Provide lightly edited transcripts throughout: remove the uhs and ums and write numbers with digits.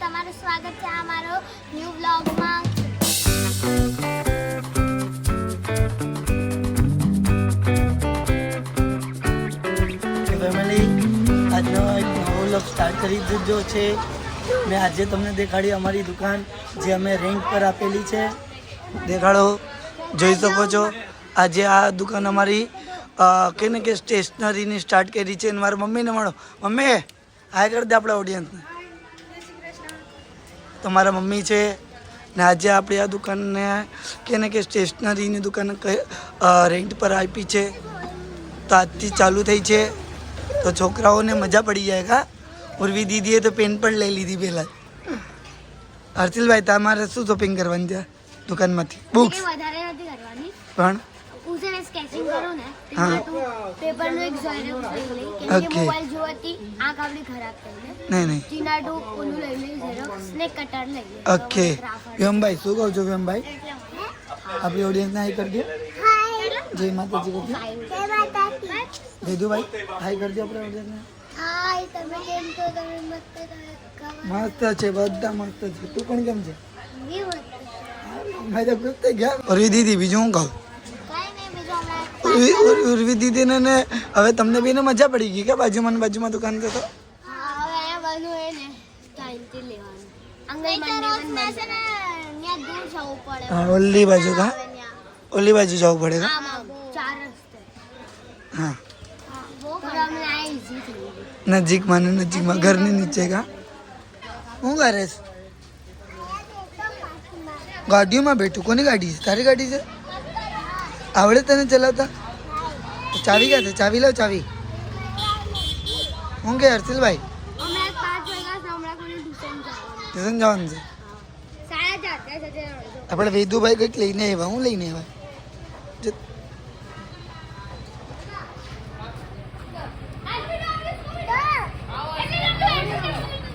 તમારું સ્વાગત છે અમારો ન્યૂ વ્લોગમાં. ફેમિલી આજનો એક નવો વ્લોગ સ્ટાર્ટ કરી દીધો છે. મેં આજે તમને દેખાડી અમારી દુકાન જે અમે રેન્ટ પર આપેલી છે. દેખાડો, જોઈ શકો છો. આજે આ દુકાન અમારી કે સ્ટેશનરીની સ્ટાર્ટ કરી છે. અને મારા મમ્મીને મળો. મમ્મી હાય કરી દે આપણા ઓડિયન્સને. તો મારા મમ્મી છે ને આજે આપણે આ દુકાનને કે સ્ટેશનરીની દુકાન રેન્ટ પર આપી છે. તો આજથી ચાલુ થઈ છે તો છોકરાઓને મજા પડી જાય. કા ઉર્વી દીદીએ તો પેન પણ લઈ લીધી પહેલાં. હર્ષિલભાઈ તમારે શું શોપિંગ કરવાની છે દુકાનમાંથી? બુક્સ વધારે નથી કરવાની, પણ ઉસે સ્કેચિંગ કરો ને પેપરનો એક ઝેરોક્સ લઈ લે કેમ કે મોબાઈલ જોવાથી આંખ આપણી ખરાબ થઈ જાય. નહીં ચીનાટુ ઓલું લઈ લે ઝેરોક્સ ને કટર લઈ લે. ઓકે વ્યોમભાઈ શું કહું છો? વ્યોમભાઈ આપણી ઓડિયન્સને હાઈ કરી દો. જય માતાજી કહો. વેદુભાઈ હાઈ કરી દો આપણે ઓડિયન્સને. હાય, તમે કેમ છો? તમે મસ્ત મસ્ત છે, બધા મસ્ત છે. તું પણ કેમ છે? મેં તો ખુશ થઈ ગયા. ઉર્વી દીદી બીજું હું કહું? ઉર્વી દીદીને ને હવે તમને બેને મજા પડી ગઈ કે બાજુમાં દુકાન છે તો? હા, ઓલી બાજુ કા ઓલી બાજુ જવું પડે કા? હા, નજીકમાં ઘરની નીચે કા? હું કરે છે? ગાડીઓમાં બેઠું. કોની ગાડી છે? તારી ગાડી છે? આવડે તને ચલાવતા? ચાવી ક્યાં છે? ચાવી લાવ ચાવી. હું કે હર્ષિલભાઈ ટ્યુશન જવાનું છે. આપણે વેદુભાઈ કંઈક લઈને આવ્યા. હું લઈને આવ્યા?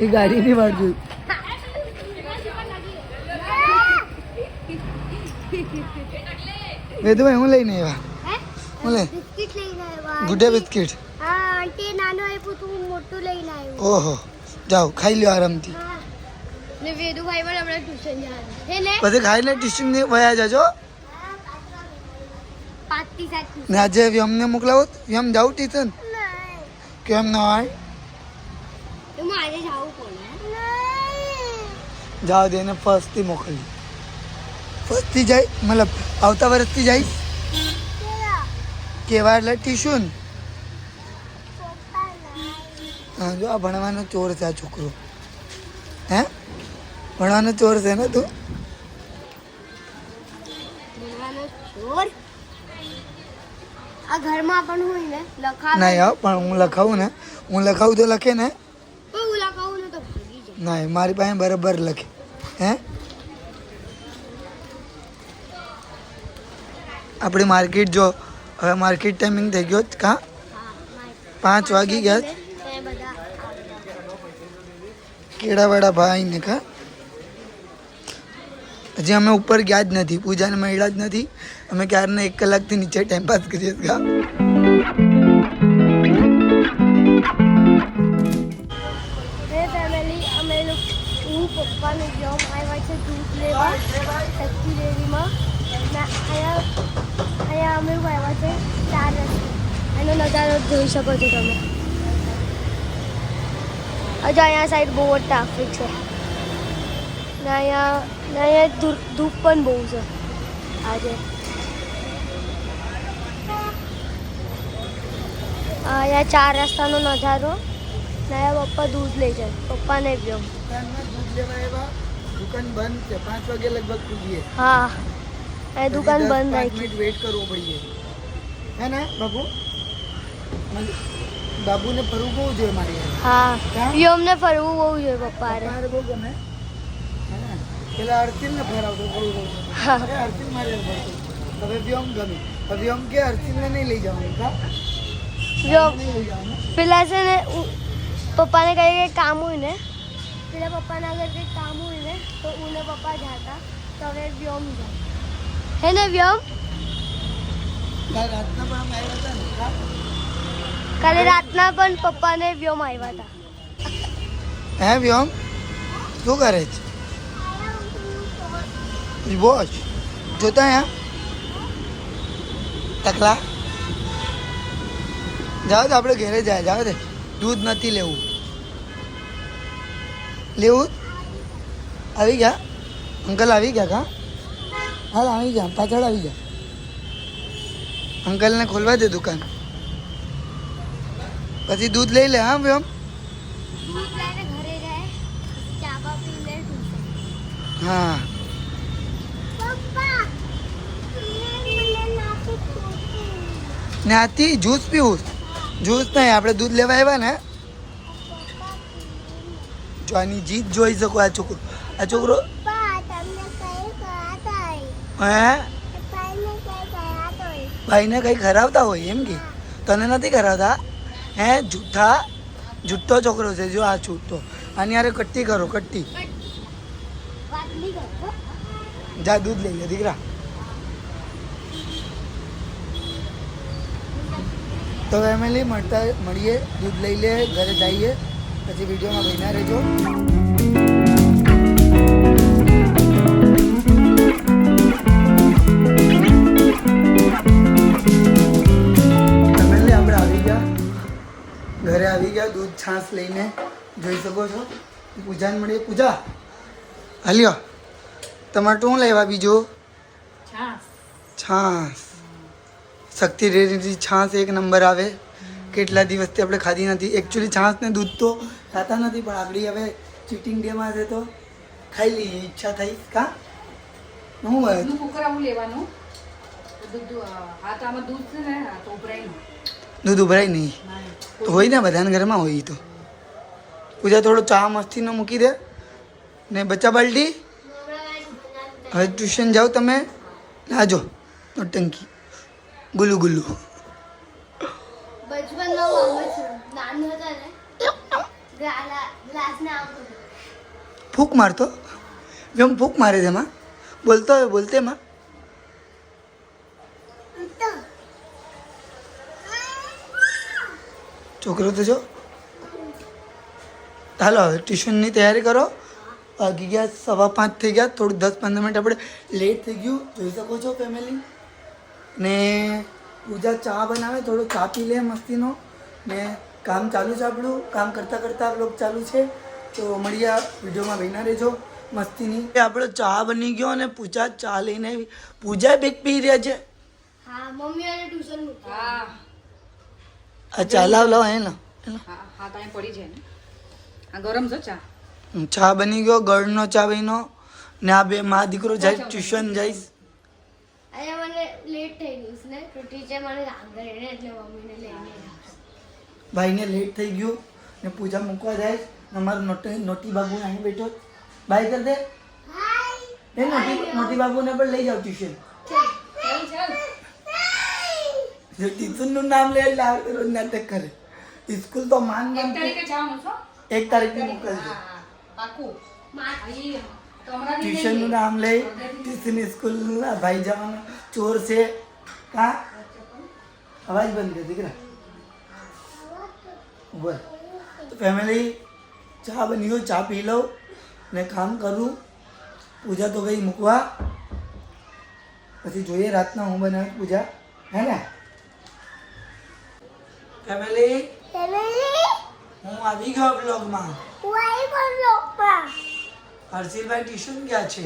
એ ગાડીની વાટ જોઈ. વેદુભાઈ હું લઈને આવ્યા? હું લે ગુડે બિસ્કિટ. આંટી નાનો આપ્યું તું મોટું લઈને આવ્યો. ઓહો, જાઓ ખાઈ લ્યો આરામથી. ને વેદુભાઈ પણ આપણે ટ્યુશન જવાનું હે ને? પછી ખાઈને ટ્યુશન ને વયા જજો. પાર્ટી સાથે ને આજે વ્યોમને મોકલાવો. વ્યોમ જાઉં ટ્યુશન? કેમ ના હોય? હું આજે જાવું પડે. જાઓ દે એને ફર્સ્ટથી મોકલી. ફર્સ્ટથી જાય મતલબ આવતા વર્ષથી જાય કેવા એટલે ટ્યુશન. હા, જો આ ભણવાનો ચોર છે આ છોકરો. હે ભણવાનો ચોર છે ને તું? આ ઘરમાં પણ હોય ને લખાવે નહીં હા, પણ હું લખાવું તો લખે ને? તો હું લખાવું ને તો ભૂલી જાય. નહીં, મારી પાસે બરાબર લખે. હે આપણી માર્કેટ જો હવે માર્કેટ ટાઈમિંગ થઈ ગયો કા? 5 વાગી ગયા. કેળાવાળા ભાઈ ને કા હજી અમે ઉપર ગયા જ નથી. પૂજાને મળ્યા જ નથી. અમે ક્યારના 1 કલાકથી નીચે ટાઈમ પાસ કરીએ કા. અમે હું પપ્પાને જોબ આવ્યા છે દૂધ લેવા શક્તિ ડેરીમાં. અહીંયા અમે આવ્યા છે 4 રસ્તે. એનો નજારો જોઈ શકો છો તમે. હજુ અહીંયા સાઈડ બહુ જ ટ્રાફિક છે ને અહીંયા ધૂપ પણ બહુ છે આજે. અહીંયા 4 રસ્તાનો નજારો ને અહીંયા પપ્પા દૂધ લઈ જાય. પપ્પાને વ્યોમ દૂધ લેવા આવ્યા. દુકાન બંધ છે. 5 વાગે લગભગ ખુલીએ. હા, એ દુકાન બંધ રાખી. મિનિટ વેઇટ કરવો પડીએ હે ને બાબુ? બાબુને ફરવું બહુ જોઈએ મારી. હા, વ્યોમને ફરવું બહુ જોઈએ પપ્પા. મારે બહુ ગમે. પેલા હર્ષિલને ફરાવતો બહુ. હર્ષિલ મારે હવે વ્યોમ ગમે. વ્યોમ કે હર્ષિલને નહીં લઈ જવાનું કા? વ્યોમ પેલા છે ને પપ્પાને કંઈ કામ હોય ને, પેલા પપ્પાના અગર કંઈક કામ હોય ને તો ઉને પપ્પા જાતા. તો હવે વ્યોમ જાય હે ને? વ્યોમ રાતના પણ અમે આવ્યા હતા ને કા? કાલે રાતના પણ પપ્પાને વ્યોમ આવ્યા હતા. હે વ્યોમ શું કરે છે વોચ જોતા અહીંયા ટકલા જાઓ તો આપણે ઘરે જાય જાઓ દે દૂધ નથી લેવું લેવું આવી ગયા અંકલ આવી ગયા કા હાલ આવી ગયા પાછળ આવી ગયા અંકલને ખોલવા દે દુકાન પછી દૂધ લઈ લે હા ભાઈ દૂધ લઈને ઘરે જાય ચા બા પીને હા પપ્પા ત્યાંથી જ્યુસ પીવું જ્યુસ નહીં આપણે દૂધ લેવા આવ્યા ને જો આની જીત જોઈ શકો આ છોકરો હે ભાઈને કંઈ ખરાવતા હોય એમ કે તને નથી ખરાવતા હે જૂઠો છોકરો છે જો આ જૂઠો આની યારે કટ્ટી કરો કટ્ટી જા દૂધ લઈ લે દીકરા તો ફેમિલી મળીએ દૂધ લઈ લે ઘરે જઈએ પછી વિડીયોમાં બન્યા રહેજો ફેમિલી આપણે આવી ગયા ઘરે આવી ગયા દૂધ છાશ લઈને જોઈ શકો છો પૂજાને મળીએ પૂજા હાલ્યો તમારે શું લેવા બીજું છાશ શક્તિ ડેરીની છાશ એક નંબર આવે કેટલા દિવસથી આપણે ખાધી નથી એકચ્યુઅલી છાશ ને દૂધ તો ખાતા નથી પણ આપણી હવે ચીટિંગ ડેમાં છે તો ખાઈ લઈએ ઈચ્છા થઈ કા હું હોય દૂધ ઉભરાય નહીં તો હોય ને બધાના ઘરમાં હોય તો પૂજા થોડો ચા મસ્તીનો મૂકી દે ને બચ્ચા બાલટી હવે ટ્યુશન જાઓ તમે લાજો ટંકી ગુલ્લુ ગુલ્લુ ફૂંક મારતો જેમ ફૂંક મારે છે એમાં બોલતો હોય બોલતે એમાં છોકરો તો જો ચાલો હવે ટ્યુશનની તૈયારી કરો વાગી ગયા 5:15 થઈ ગયા થોડું 10-15 મિનિટ આપણે લેટ થઈ ગયું જોઈ શકો છો ફેમિલી ને પૂજા ચા બનાવે થોડો ચા પી લે મસ્તીનો ને કામ ચાલુ છે આપણું કામ કરતાં કરતાં બ્લોગ ચાલુ છે તો મળીએ વિડીયોમાં બન્યા રહેજો મસ્તીની આપણો ચા બની ગયો અને પૂજા ચા લઈને આવી પૂજા બેગ પી રહ્યા છે હા મમ્મી અને ટ્યુશન મૂકી આ ચા લાવ હે ને હા તો પડી જાય ને આ ગરમ છે ચા ચા બની ગયો ગળનો ચા બન્યો ને આ બે મા દીકરો જાય ટ્યુશન જઈશ અહીંયા મને લેટ થઈ ગયું છે ને તો ટીચર મને કામ કરે ને એટલે મમ્મીને લઈને ભાઈને લેટ થઈ ગયું ને પૂજા મૂકવા જાય અમારો નોટી બાબુ અહીં બેઠો બાય કર દે એ નોટી બાબુને પણ લઈ જાઓ ટ્યુશન જો ટ્યુશનનું નામ લે એટલે આવે રોજ નાટક કરે સ્કૂલ તો માન 1 તારીખે જવાનું છો 1 તારીખે મોકલજો પાકું ટ્યુશનનું નામ લઈ ટ્યુશન સ્કૂલ ભાઈ જવાનો ચોર છે કા અવાજ બંધ કર દીકરા બોલ તો ફેમિલી ચા બની ગયો ચા પી લઉં ને કામ કરું પૂજા તો ગઈ મૂકવા પછી જોઈએ રાતના હું બનાવું પૂજા હે ને ફેમિલી હું આવી ગયો બ્લોગમાં હર્ષિલભાઈ ટ્યુશન ગયા છે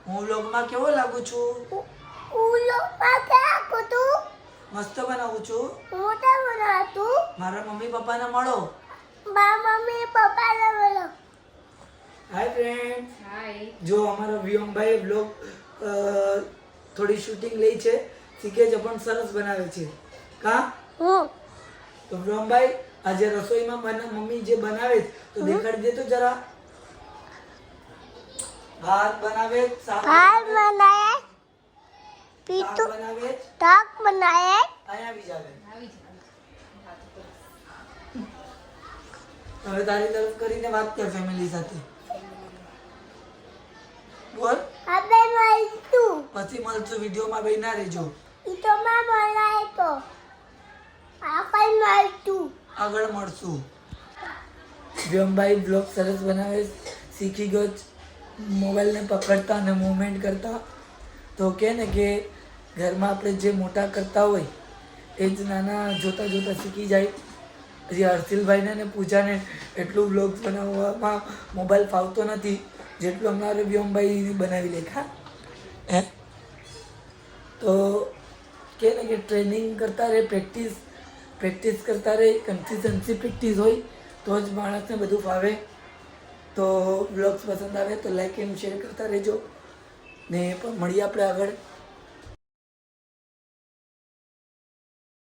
હું બ્લોગમાં કેવો લાગુ છું મસ્ત બનાવું છું મારા મમ્મી પપ્પાને મળો હાય ફ્રેન્ડ હાય જો અમારા વિયમભાઈ બ્લોગ થોડી શૂટિંગ લઈ છે શીખે છે પણ સરસ બનાવે છે કા તો વિયમભાઈ આજે રસોઈમાં મમ્મી જે બનાવે તો દેખાડી દે તો જરા ભાત બનાવે શાક બનાવે અહીંયા બી જાવે હવે તારી તરફ કરીને વાત કર ફેમિલી સાથે બોલ પછી મળશું વિડીયોમાં બન્યા રહેજો આગળ મળશું વ્યોમભાઈ બ્લોગ સરસ બનાવે, શીખી ગયો મોબાઈલને પકડતા અને મૂવમેન્ટ કરતા. તો કે ને કે ઘરમાં આપણે જે મોટા કરતા હોય એ જ નાના જોતાં જોતાં શીખી જાય. પછી હર્ષિલભાઈને ને પૂજાને એટલું બ્લોગ્સ બનાવવામાં મોબાઈલ ફાવતો નથી જેટલું અમારે વ્યોમભાઈ બનાવી લેખા હે. તો કે ને કે ટ્રેનિંગ કરતા રહે, પ્રેક્ટિસ કરતા રહે, કન્સિસ્ટન્સી પ્રેક્ટિસ હોય તો જ માણસને બધું ફાવે. તો બ્લોગ્સ પસંદ આવે તો લાઈક એન્ડ શેર કરતા રહેજો ને પણ મળીએ આપણે આગળ.